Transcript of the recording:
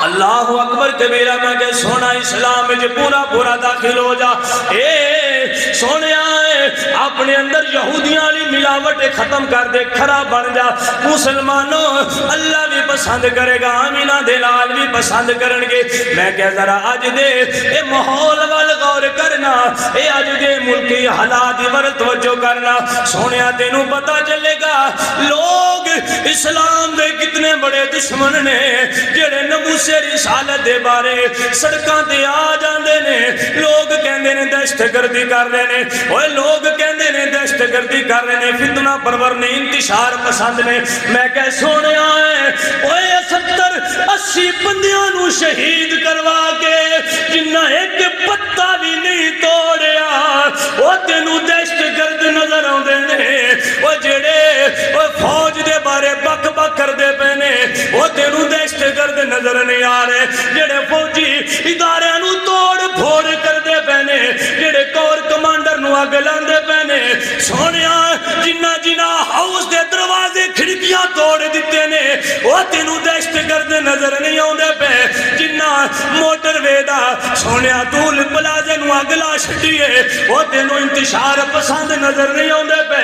اللہ اکبر کبیرہ میں کہ سونا اسلام میں پورا پورا داخل ہو جا، اے سونے آئے اپنے اندر یہودیاں لی ملاوٹ ختم کر دے، کھرا بن جا۔ مسلمانوں اللہ بھی پسند کرے گا، آمینہ دلال بھی پسند کرنگے۔ میں کہ ذرا آج دے اے ماحول وال غور کرنا، اے آج دے ملکی حالات ور توجہ کرنا۔ سونیا تینوں پتا چلے گا لوگ اسلام دے کتنے بڑے دشمن نے، جڑے نبوس رسالت دے بارے سڑکاں تے آ جاندے نے، لوگ کہندے نے دہشت گردی کر رہے نے، اوے لوگ کہندے نے دہشت گردی کر رہے نے، فتنہ پرور نے، انتشار پسند نے۔ میں کہ سونے آئے اوے 70-80 بندیاں نو شہید کروا کے جنہ ایک پتا بھی نہیں توڑیا، وہ تینوں دہشت گرد نظر آندے نے۔ وہ جڑے فوج دے بارے بک بک کر دے پینے، وہ تینوں دہشت گرد نظر نہیں آ رہے۔ جڑے فوجی ادارے نو توڑ پھوڑ کر دے پینے، جڑے کور کمانڈر نو آگ لاندے پینے، سونیا جنہ جنہ ہاؤس دے دروازے کھڑکیاں توڑ دیتے نے، وہ تینوں دہشت گرد نظر نہیں آندے پہ۔ جنہ موٹر ویدہ سونیا طول پلازے نو آگ لا چھڑیے، وہ تینوں انتشار پسند نظر نہیں آندے پہ۔